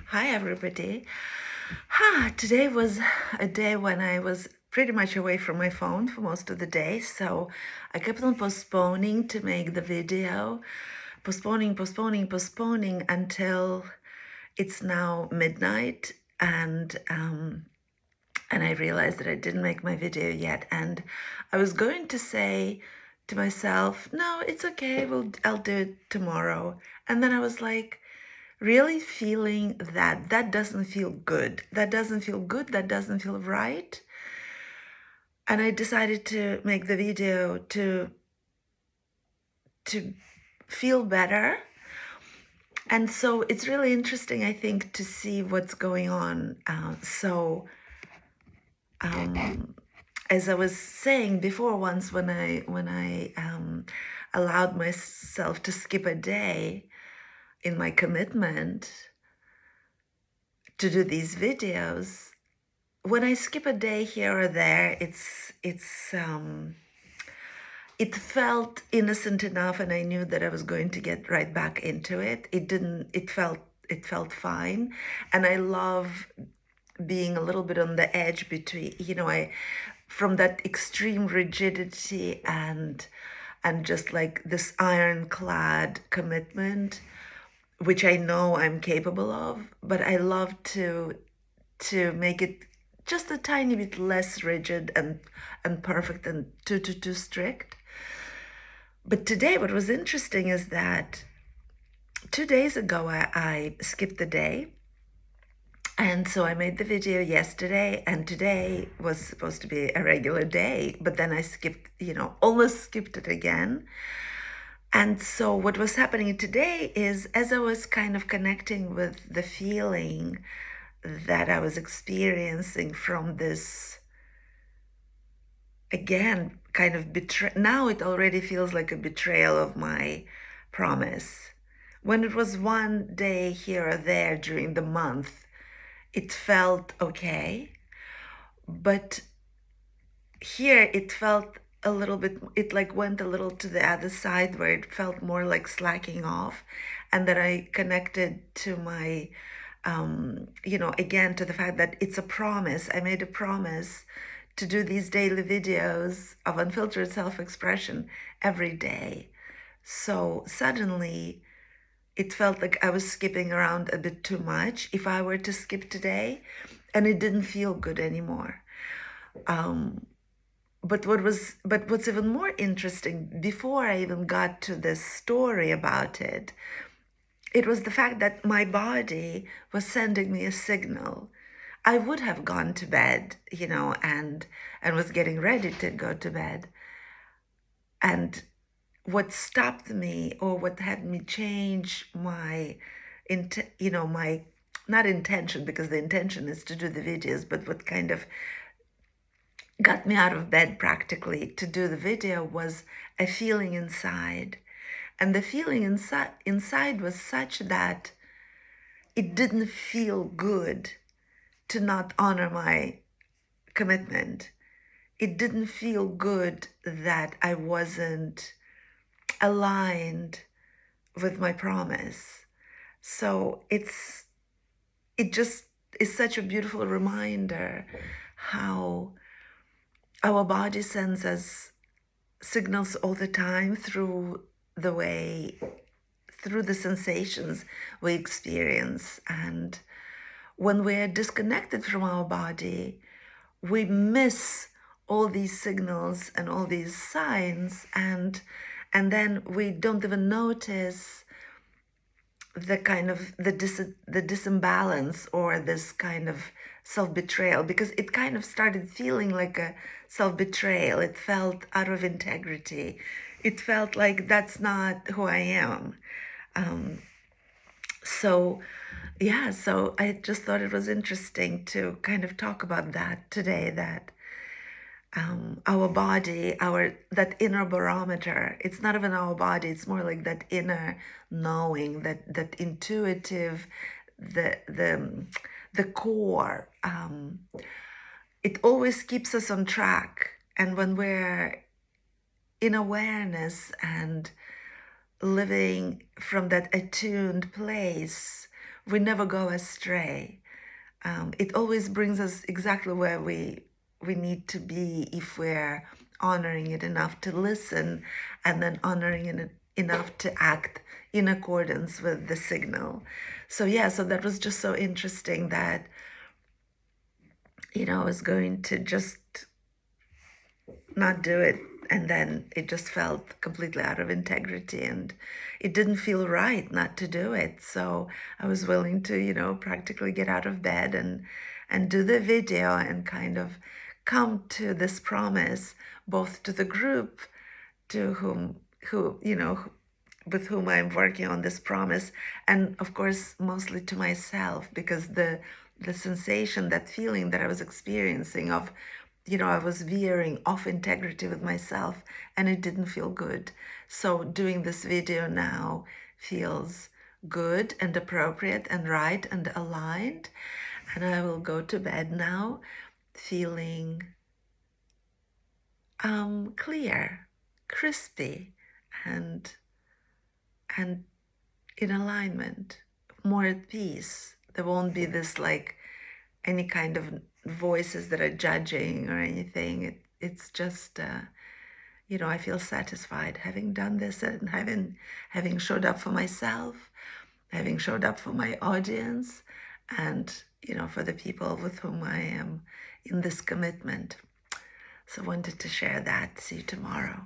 Hi, everybody. Today was a day when I was pretty much away from my phone for most of the day, so I kept on postponing to make the video, postponing until it's now midnight, and I realized that I didn't make my video yet, and I was going to say to myself, "No, it's okay. I'll do it tomorrow," and then I was like really feeling that doesn't feel good. That doesn't feel good. That doesn't feel right. And I decided to make the video to feel better. And so it's really interesting, I think, to see what's going on. As I was saying before, once when I allowed myself to skip a day in my commitment to do these videos, when I skip a day here or there, it felt innocent enough, and I knew that I was going to get right back into it. It felt fine, and I love being a little bit on the edge between, I from that extreme rigidity and just like this ironclad commitment, which I know I'm capable of, but I love to make it just a tiny bit less rigid and perfect and too strict. But today, what was interesting is that 2 days ago I skipped the day, and so I made the video yesterday, and today was supposed to be a regular day, but then I skipped, almost skipped it again. And so what was happening today is, as I was kind of connecting with the feeling that I was experiencing from this, again, kind of now it already feels like a betrayal of my promise. When it was one day here or there during the month, it felt okay. But here it felt a little bit, it like went a little to the other side where it felt more like slacking off. And that I connected to my, again, to the fact that it's a promise. I made a promise to do these daily videos of unfiltered self-expression every day. So suddenly it felt like I was skipping around a bit too much if I were to skip today, and it didn't feel good anymore. But what's even more interesting, before I even got to this story about it, it was the fact that my body was sending me a signal. I would have gone to bed, and was getting ready to go to bed. And what stopped me, or what had me change my, my, not intention, because the intention is to do the videos, but what kind of got me out of bed practically to do the video was a feeling inside. And the feeling inside was such that it didn't feel good to not honor my commitment. It didn't feel good that I wasn't aligned with my promise. So it just is such a beautiful reminder how our body sends us signals all the time through the sensations we experience. And when we're disconnected from our body, we miss all these signals and all these signs, and then we don't even notice the kind of the disimbalance, or this kind of self-betrayal, because it kind of started feeling like a self-betrayal. It felt out of integrity. It felt like that's not who I am. So yeah, so I just thought it was interesting to kind of talk about that today, that our body, that inner barometer, it's not even our body, it's more like that inner knowing, that intuitive, the core. It always keeps us on track. And when we're in awareness and living from that attuned place, we never go astray. It always brings us exactly where we need to be if we're honoring it enough to listen, and then honoring it enough to act in accordance with the signal. So yeah, so that was just so interesting that, I was going to just not do it, and then it just felt completely out of integrity, and it didn't feel right not to do it. So I was willing to, practically get out of bed and do the video and kind of come to this promise, both to the group to who with whom I'm working on this promise, and of course mostly to myself, because the sensation, that feeling that I was experiencing of, I was veering off integrity with myself, and it didn't feel good. So doing this video now feels good and appropriate and right and aligned. And I will go to bed now feeling clear, crispy, and and in alignment, more at peace. There won't be this like any kind of voices that are judging or anything. It's just I feel satisfied having done this, and having showed up for myself, having showed up for my audience, and for the people with whom I am in this commitment. So wanted to share that. See you tomorrow.